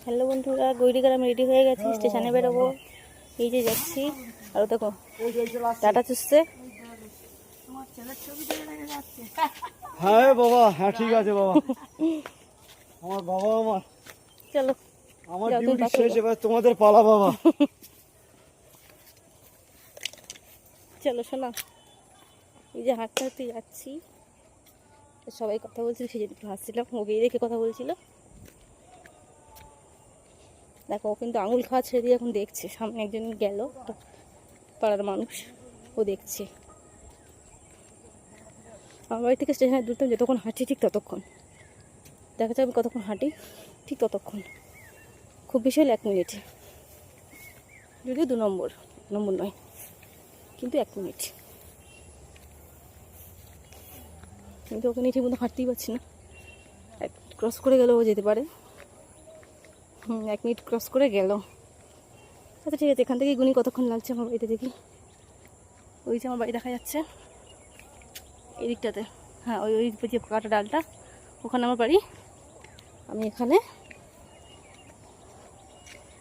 Hello বন্ধুরা, গৈরিগ্রাম ready হয়ে গেছি, স্টেশনে বেরোবো। এই যে যাচ্ছি। আর দেখো টাটা চুষছে। হ্যাঁ বাবা, হ্যাঁ ঠিক আছে বাবা। আমার বাবা চলো, আমার ডিউটি শেষ, এবার তোমাদের পালা বাবা। চলো শোনা, এই যে হাঁটতে হাঁটতে যাচ্ছি, সবাই কথা বলছিল, সেই জন্য একটু হাসছিলাম। ওকেই দেখে কথা বলছিল। দেখো, ও কিন্তু আঙুল খাওয়া ছেড়ে দিয়ে এখন দেখছে। সামনে একজন গেল, পাড়ার মানুষ, ও দেখছে। আমার বাড়ি থেকে স্টেশনে দূরত্ব যতক্ষণ হাঁটি ঠিক ততক্ষণ, দেখা যাবে কতক্ষণ হাঁটি ঠিক ততক্ষণ। খুব বেশি হলে 1 মিনিট, যদিও 2 নম্বর নয়, কিন্তু 1 মিনিট। কিন্তু ওখানে ঠিক মতো হাঁটতেই পারছি না। ক্রস করে গেলেও ও যেতে পারে। 1 মিনিট ক্রস করে গেল। আচ্ছা ঠিক আছে, এখান থেকে গুনি কতক্ষণ লাগছে আমার বাড়িতে দেখি। ওই যে আমার বাড়ি দেখা যাচ্ছে এই দিকটাতে। হ্যাঁ, ওই যে কাটা ডালটা, ওখানে আমার বাড়ি। আমি এখানে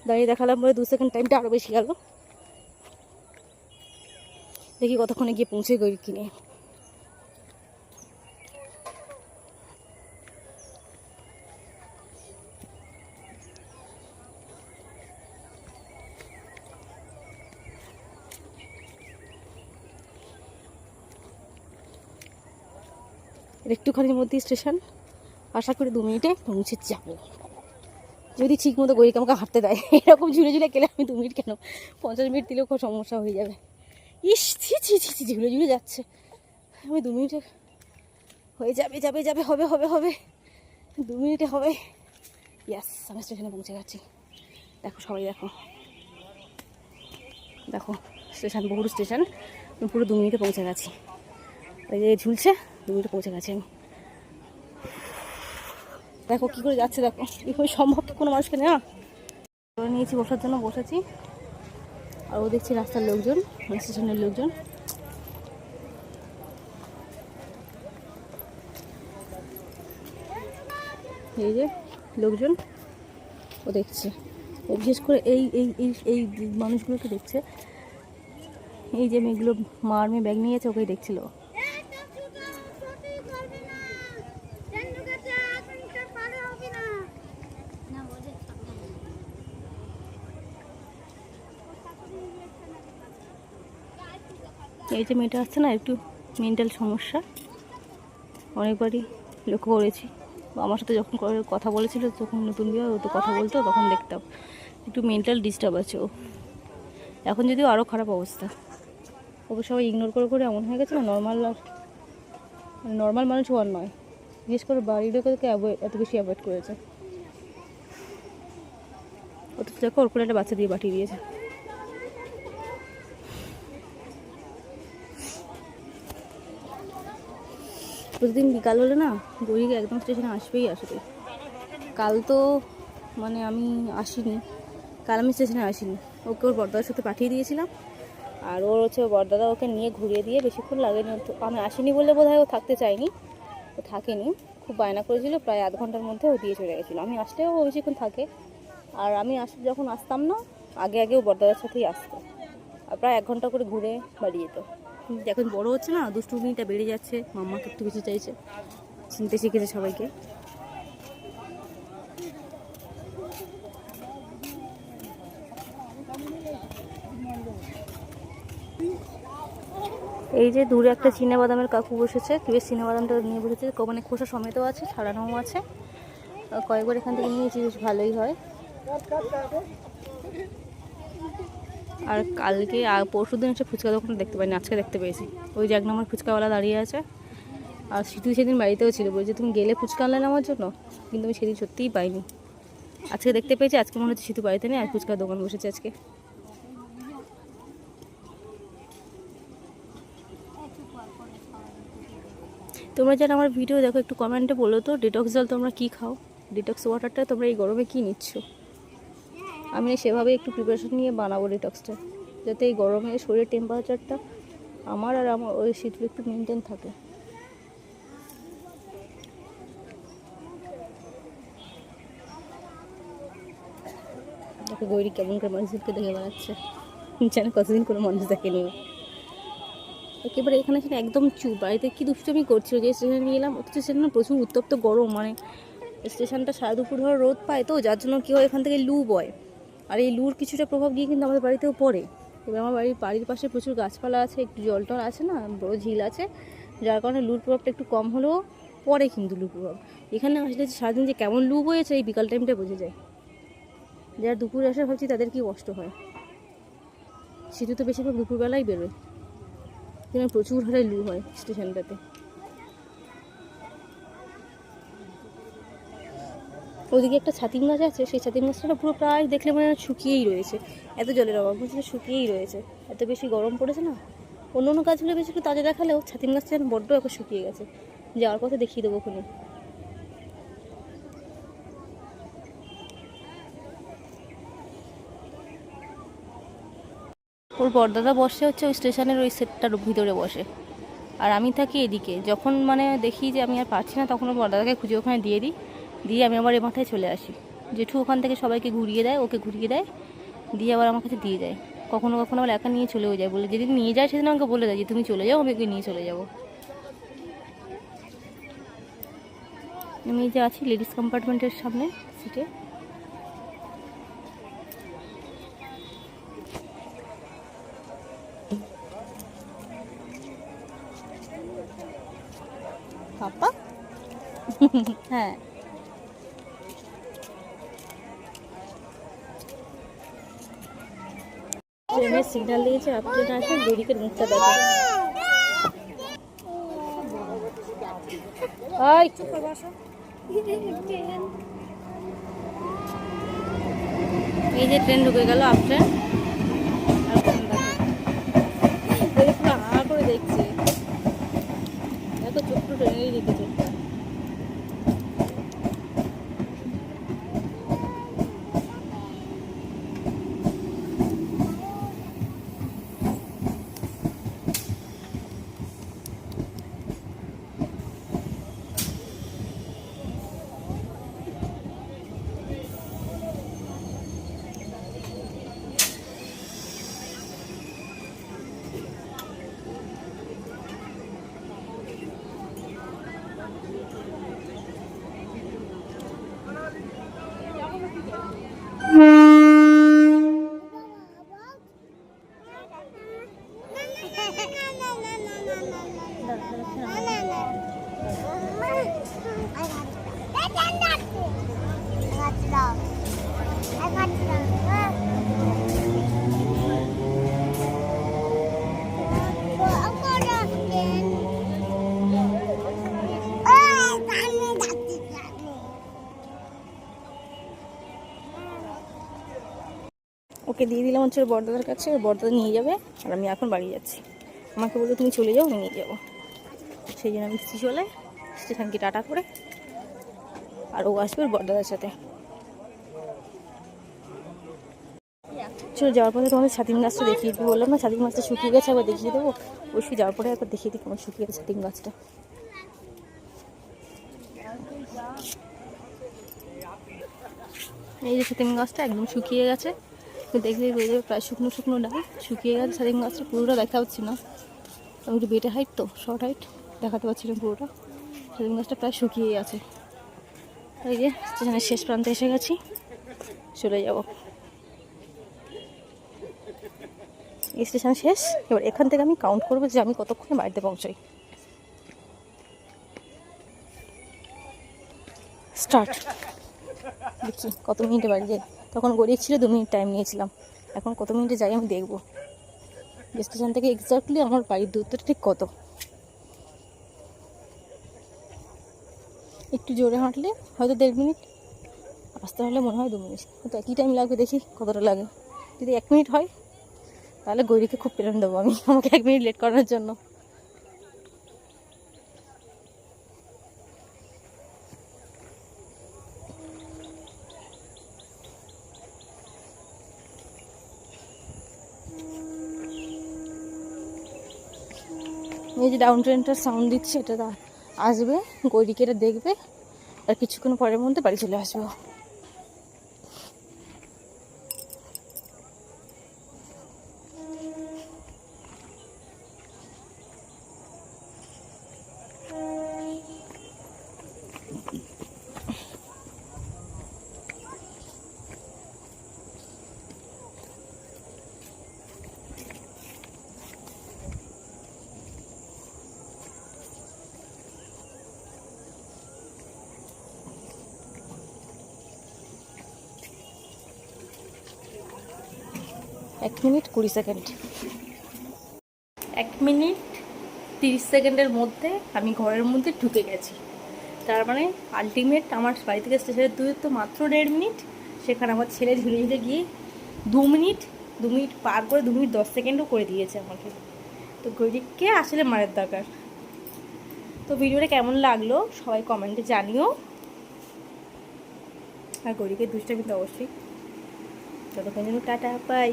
দাঁড়িয়ে দেখালাম পরে 2 সেকেন্ড, টাইমটা আরও বেশি গেল। দেখি কতক্ষণে গিয়ে পৌঁছে গই কিনে। একটুখানির মধ্যে স্টেশন, আশা করি 2 মিনিটে পৌঁছে যাব, যদি ঠিক মতো গরিকে আমাকে হাঁটতে দেয়। এরকম ঝুলে ঝুলে গেলে আমি 2 মিনিট কেন, 50 মিনিট দিলেও খুব সমস্যা হয়ে যাবে। ইস ছি ছি ছি ছি, ঝুলে ঝুলে যাচ্ছে। আমি 2 মিনিটে হয়ে যাবে, হবে 2 মিনিটে হবে। ইয়াস, আমি স্টেশনে পৌঁছে গেছি। দেখো সবাই, দেখো স্টেশন, বহু স্টেশন। আমি পুরো 2 মিনিটে পৌঁছে গেছি। ওই যে ঝুলছে, 2 মিনিটে পৌঁছে গেছি আমি। দেখো কী করে যাচ্ছে, দেখো এভাবে সম্ভব কোনো মানুষকে নেওয়া। করে নিয়েছি, বসার জন্য বসেছি। আর ও দেখছি রাস্তার লোকজন, স্টেশনের লোকজন। এই যে লোকজন, ও দেখছে। ও বিশেষ করে এই এই এই এই মানুষগুলোকে দেখছে। এই যে মেয়েগুলো মেয়ে ব্যাগ নিয়েছে, ওকেই দেখছিল। এই যে মেয়েটা আসছে না, একটু মেন্টাল সমস্যা, অনেকবারই লক্ষ্য করেছি। আমার সাথে যখন কথা বলেছিল, যখন নতুন বিয়ে ও তো কথা বলতো, তখন দেখতাম একটু মেন্টাল ডিস্টার্ব আছে ও। এখন যদিও আরও খারাপ অবস্থা, ওকে সবাই ইগনোর করে এমন হয়ে গেছে না, নর্মাল মানুষ ও আর নয়। বিশেষ করে বাড়ির লোকেদেরকে এত বেশি অ্যাভয়েড করেছে। অথচ দেখো ওর করে একটা বাচ্চা দিয়ে পাঠিয়ে দিয়েছে। প্রতিদিন বিকাল হলে না, গরিকে একদম স্টেশনে আসবে। কাল তো মানে আমি আসিনি, কাল আমি স্টেশনে আসিনি, ওকে ওর বড়দাদার সাথে পাঠিয়ে দিয়েছিলাম। আর ওর হচ্ছে বড়দাদা ওকে নিয়ে ঘুরিয়ে দিয়ে বেশিক্ষণ লাগেনি। আমি আসিনি বলে বোধ হয় ও থাকতে চায়নি, ও থাকেনি, খুব বায়না করেছিল। প্রায় আধ ঘন্টার মধ্যে ও দিয়ে চলে গেছিলো। আমি আসলেও ও বেশিক্ষণ থাকে। আর আমি যখন আসতাম না, আগে ও বড়দাদার সাথেই আসতো। আর প্রায় 1 ঘন্টা করে ঘুরে বাড়ি যেত। এখন বড় হচ্ছে না, দুষ্টুমিটা বেড়ে যাচ্ছে, মাম্মাকে একটু বেশি চাইছে, চিনতে শিখেছে সবাইকে। এই যে দূরে একটা চীনাবাদামের কাকু বসেছে, বেশ চীনাবাদামটা নিয়ে বসেছে, মানে খোসা সমেতও আছে, ছাড়ানোও আছে। কয়েকবার এখান থেকে নিয়েছি, বেশ ভালোই হয়। আর কালকে পরশু দিন হচ্ছে ফুচকা দোকান দেখতে পাইনি, আজকে দেখতে পেয়েছি। ওই যে 1 নম্বর ফুচকাওয়ালা দাঁড়িয়ে আছে। আর সেদিন বাড়িতেও ছিল, বলছে তুমি গেলে ফুচকা আনলেন আমার জন্য, কিন্তু আমি সেদিন সত্যিই পাইনি। আজকে দেখতে পেয়েছি। আজকে মনে হচ্ছে সিধু বাড়িতে নেই, আর ফুচকার দোকান বসেছে আজকে। তোমরা যারা আমার ভিডিও দেখো, একটু কমেন্টে বলো তো, ডিটক্স জল তোমরা কী খাও, ডিটক্স ওয়াটারটা তোমরা এই গরমে কী নিচ্ছ? আমি সেভাবে একটু প্রিপারেশন নিয়ে বানাবো ডিটক্সটা, যাতে এই গরমে শরীরের টেম্পারেচারটা আমার আর আমার ওই শীতল একটু মেনটেন থাকে। দেখো গৌরী কেমন করে মানুষদেরকে দেখে বেড়াচ্ছে, যেন কতদিন কোনো মানুষ দেখেনি। একেবারে এখানে সেটা একদম চুপ, বাড়িতে কি দুষ্টুমি করছিল যে স্টেশনে নিয়ে এলাম, অথচ সেখানে প্রচুর উত্তপ্ত গরম, মানে স্টেশনটা সারা দুপুর ধরে রোদ পায়, তো যার জন্য কী হয় এখান থেকে লু বয়, আর এই লুর কিছুটা প্রভাব গিয়ে কিন্তু আমাদের বাড়িতেও পড়ে। তবে আমার বাড়ির পাশে প্রচুর গাছপালা আছে, একটু জল টল আছে না, বড় ঝিল আছে, যার কারণে লুর প্রভাবটা একটু কম হলেও পড়ে কিন্তু লু প্রভাব। এখানে আসলে যে সারাদিন যে কেমন লু বয়েছে এই বিকাল টাইমটা বোঝা যায়। যারা দুপুরে আসে ভাবছি তাদের কি কষ্ট হয়, সেটা তো বেশিরভাগ দুপুরবেলায় বেরোয়, যেন প্রচুর হারে লু হয় স্টেশনটাতে। ওদিকে একটা ছাতিম গাছ আছে, সেই ছাতিম গাছটা পুরো প্রায় দেখলে মনে হয় শুকিয়েই রয়েছে, এত জলের অভাব বুঝলে শুকিয়েই রয়েছে, এত বেশি গরম পড়েছে না। অন্য অন্য গাছগুলো বেশি একটু তাজা দেখালেও ছাতিম গাছটা যেন বড্ড এখন শুকিয়ে গেছে। যাওয়ার পথে দেখিয়ে দেবো ওখানে। ওর বড়দাদা বসে হচ্ছে ওই স্টেশনের ওই সেটটার ভিতরে বসে, আর আমি থাকি এদিকে। যখন মানে দেখি যে আমি আর পারছি না, তখন ওর বড়দাদাকে খুঁজে ওখানে দিয়ে দিই, দিয়ে আমি আবার এ মাথায় চলে আসি। জেঠু ওখান থেকে সবাইকে ঘুরিয়ে দেয়, ওকে ঘুরিয়ে দেয়, দিয়ে আবার আমার কাছে দিয়ে যায়। কখনো কখনো আবার একা নিয়ে চলেও যায়, বলে যেদিন নিয়ে যায় সেদিন আমাকে বলে দেয় যে তুমি চলে যাও, আমি ওকে নিয়ে চলে যাবো। আমি যে আছি লেডিস কম্পার্টমেন্টের সামনে সিটে। পাপা হ্যাঁ, ট্রেনের সিগন্যাল দিয়েছে, আপনি আসে গৌরীকে মুখটা দেখে। এই যে ট্রেন ঢুকে গেল, আপ ট্রেন। পুরো হা করে দেখছে, এত ছোট্ট ট্রেনেরই দেখেছে। ওকে দিয়ে দিলাম হচ্ছে বড়দাদার কাছে, বড়দাদা নিয়ে যাবে, আর আমি এখন বাড়ি যাচ্ছি। আমাকে বললো তুমি চলে যাও, আমি নিয়ে যাবো। সেই জন্য আমি চলে স্টেশনকে টাটা করে, আর ও আসবে ওর বড়দাদার সাথে। চলো যাওয়ার পরে তোমাদের ছাতিম গাছটা দেখিয়ে দিই, বললাম না ছাতিম গাছটা শুকিয়ে গেছে, আবার দেখিয়ে দেবো। অবশ্যই যাওয়ার পরে একবার দেখিয়ে দিই কেমন শুকিয়ে গেছে ছাতিম গাছটা। এই যে ছাতিম গাছটা একদম শুকিয়ে গেছে, দেখলে বোঝা যাবে প্রায় শুকনো শুকনো ডাল শুকিয়ে গেছে। ছাতিম গাছটা পুরোটা দেখা পাচ্ছি না, আমি একটু বেটে হাইট তো, শর্ট হাইট, দেখাতে পারছি না পুরোটা। ছাতিম গাছটা প্রায় শুকিয়ে গেছে। এই যে স্টেশনের শেষ প্রান্তে এসে গেছি, চলে যাব। স্টেশন শেষ, এবার এখান থেকে আমি কাউন্ট করবো যে আমি কতক্ষণে বাড়িতে পৌঁছাই। স্টার্ট। দেখি কত মিনিটে বাড়ি যাই। তখন গড়িয়ে ছিল 2 মিনিট টাইম নিয়েছিলাম, এখন কত মিনিটে যাই আমি দেখবো। স্টেশন থেকে এক্স্যাক্টলি আমার বাড়ির দূরত্বটা ঠিক কত। একটু জোরে হাঁটলে হয়তো 1.5 মিনিট, আসতে হলে মনে হয় 2 মিনিট, হয়তো একই টাইম লাগবে, দেখি কতটা লাগে। যদি 1 মিনিট হয় তাহলে গৌরীকে খুব প্রেরণ দেবো আমি, আমাকে 1 মিনিট লেট করার জন্য। এই যে ডাউন ট্রেনটার সাউন্ড দিচ্ছে, এটা আসবে, গৌরীকে এটা দেখবে, আর কিছুক্ষণ পরের মধ্যে বাড়ি চলে আসবো। 1 মিনিট 20 সেকেন্ড। 1 মিনিট 30 সেকেন্ডের মধ্যে আমি ঘরের মধ্যে ঢুকে গেছি। তার মানে আলটিমেট আমার বাড়ি থেকে স্টেশনের দূরত্ব মাত্র 1.5 মিনিট। সেখানে আমার ছেলে ধীরে ধীরে গিয়ে 2 মিনিট পার করে 2 মিনিট 10 সেকেন্ডও করে দিয়েছে আমাকে। তো গরিবকে আসলে মারের দরকার। তো ভিডিওটা কেমন লাগলো সবাই কমেন্টে জানিও। আর গরিবের দুষ্টা কিন্তু অবশ্যই। ততক্ষণ জন্য টাটা, বাই।